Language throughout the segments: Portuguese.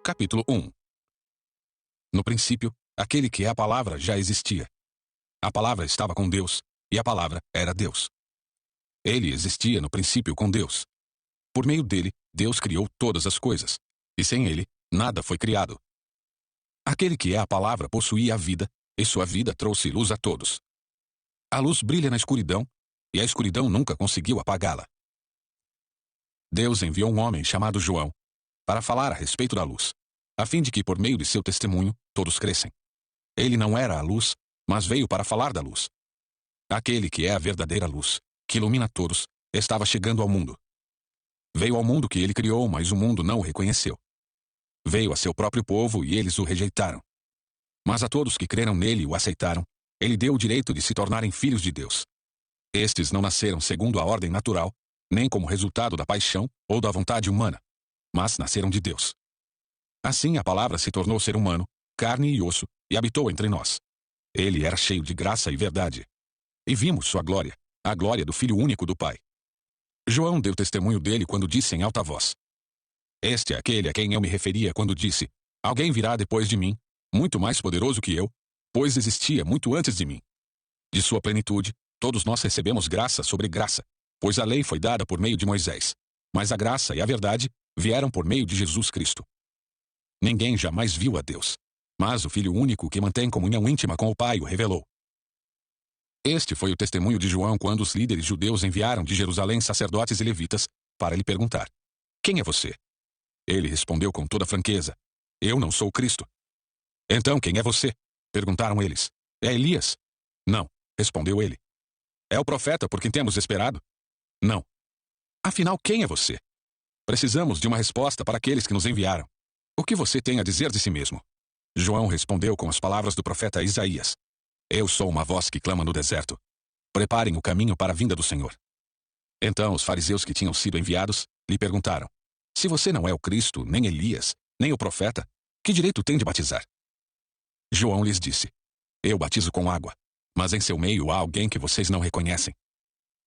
Capítulo 1. No princípio, aquele que é a palavra já existia. A palavra estava com Deus, e a palavra era Deus. Ele existia no princípio com Deus. Por meio dele, Deus criou todas as coisas, e sem ele, nada foi criado. Aquele que é a palavra possuía a vida, e sua vida trouxe luz a todos. A luz brilha na escuridão, e a escuridão nunca conseguiu apagá-la. Deus enviou um homem chamado João para falar a respeito da luz, a fim de que, por meio de seu testemunho, todos crescem. Ele não era a luz, mas veio para falar da luz. Aquele que é a verdadeira luz, que ilumina todos, estava chegando ao mundo. Veio ao mundo que ele criou, mas o mundo não o reconheceu. Veio a seu próprio povo e eles o rejeitaram. Mas a todos que creram nele e o aceitaram, ele deu o direito de se tornarem filhos de Deus. Estes não nasceram segundo a ordem natural, nem como resultado da paixão ou da vontade humana, mas nasceram de Deus. Assim a palavra se tornou ser humano, carne e osso, e habitou entre nós. Ele era cheio de graça e verdade. E vimos sua glória, a glória do Filho único do Pai. João deu testemunho dele quando disse em alta voz: Este é aquele a quem eu me referia quando disse: Alguém virá depois de mim, muito mais poderoso que eu, pois existia muito antes de mim. De sua plenitude, todos nós recebemos graça sobre graça, pois a lei foi dada por meio de Moisés, mas a graça e a verdade vieram por meio de Jesus Cristo. Ninguém jamais viu a Deus, mas o Filho único que mantém comunhão íntima com o Pai o revelou. Este foi o testemunho de João quando os líderes judeus enviaram de Jerusalém sacerdotes e levitas para lhe perguntar: Quem é você? Ele respondeu com toda franqueza: Eu não sou o Cristo. Então quem é você? Perguntaram eles. É Elias? Não, respondeu ele. É o profeta por quem temos esperado? Não. Afinal, quem é você? Precisamos de uma resposta para aqueles que nos enviaram. O que você tem a dizer de si mesmo? João respondeu com as palavras do profeta Isaías: Eu sou uma voz que clama no deserto. Preparem o caminho para a vinda do Senhor. Então os fariseus que tinham sido enviados lhe perguntaram: Se você não é o Cristo, nem Elias, nem o profeta, que direito tem de batizar? João lhes disse: Eu batizo com água, mas em seu meio há alguém que vocês não reconhecem.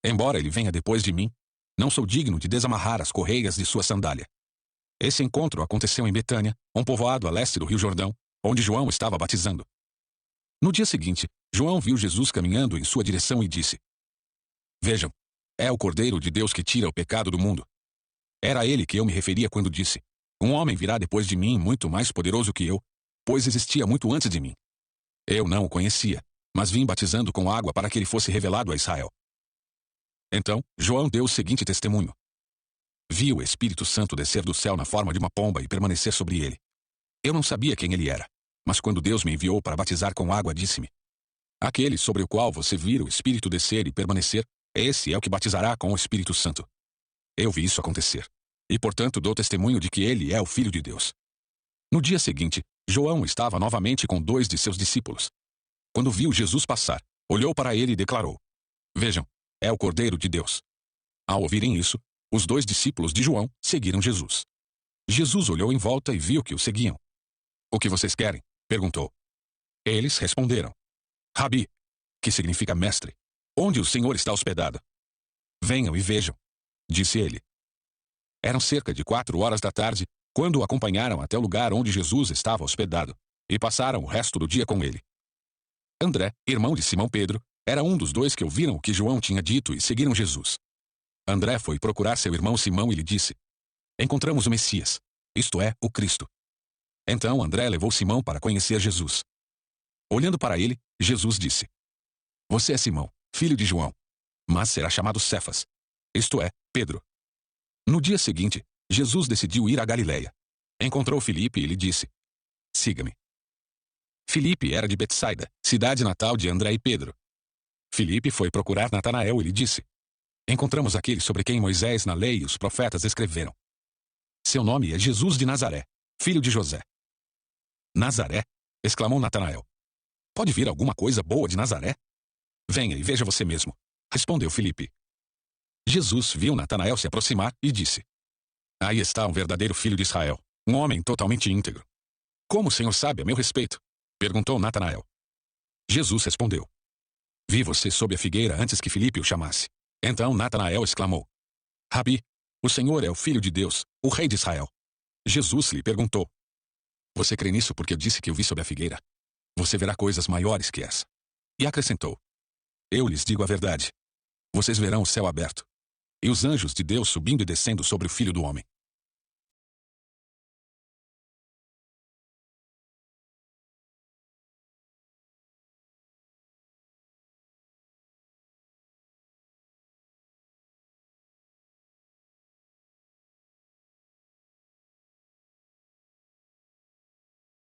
Embora ele venha depois de mim, não sou digno de desamarrar as correias de sua sandália. Esse encontro aconteceu em Betânia, um povoado a leste do Rio Jordão, onde João estava batizando. No dia seguinte, João viu Jesus caminhando em sua direção e disse: Vejam, é o Cordeiro de Deus que tira o pecado do mundo. Era a ele que eu me referia quando disse: Um homem virá depois de mim muito mais poderoso que eu, pois existia muito antes de mim. Eu não o conhecia, mas vim batizando com água para que ele fosse revelado a Israel. Então, João deu o seguinte testemunho: Vi o Espírito Santo descer do céu na forma de uma pomba e permanecer sobre ele. Eu não sabia quem ele era, mas quando Deus me enviou para batizar com água, disse-me: Aquele sobre o qual você vira o Espírito descer e permanecer, esse é o que batizará com o Espírito Santo. Eu vi isso acontecer, e portanto dou testemunho de que ele é o Filho de Deus. No dia seguinte, João estava novamente com 2 de seus discípulos. Quando viu Jesus passar, olhou para ele e declarou: Vejam, é o Cordeiro de Deus. Ao ouvirem isso, os 2 discípulos de João seguiram Jesus. Jesus olhou em volta e viu que o seguiam. O que vocês querem? Perguntou. Eles responderam: Rabi, que significa mestre, onde o Senhor está hospedado? Venham e vejam, disse ele. Eram cerca de 4 horas da tarde, quando o acompanharam até o lugar onde Jesus estava hospedado, e passaram o resto do dia com ele. André, irmão de Simão Pedro, era um dos 2 que ouviram o que João tinha dito e seguiram Jesus. André foi procurar seu irmão Simão e lhe disse: Encontramos o Messias, isto é, o Cristo. Então André levou Simão para conhecer Jesus. Olhando para ele, Jesus disse: Você é Simão, filho de João, mas será chamado Cefas, isto é, Pedro. No dia seguinte, Jesus decidiu ir a Galiléia. Encontrou Filipe e lhe disse: Siga-me. Filipe era de Betsaida, cidade natal de André e Pedro. Filipe foi procurar Natanael e lhe disse: Encontramos aquele sobre quem Moisés na lei e os profetas escreveram. Seu nome é Jesus de Nazaré, filho de José. Nazaré? Exclamou Natanael. Pode vir alguma coisa boa de Nazaré? Venha e veja você mesmo, respondeu Filipe. Jesus viu Natanael se aproximar e disse: Aí está um verdadeiro filho de Israel, um homem totalmente íntegro. Como o Senhor sabe a meu respeito? Perguntou Natanael. Jesus respondeu: Vi você sob a figueira antes que Filipe o chamasse. Então Natanael exclamou: Rabi, o Senhor é o Filho de Deus, o Rei de Israel. Jesus lhe perguntou: Você crê nisso porque eu disse que eu vi sob a figueira? Você verá coisas maiores que essa. E acrescentou: Eu lhes digo a verdade. Vocês verão o céu aberto e os anjos de Deus subindo e descendo sobre o Filho do Homem.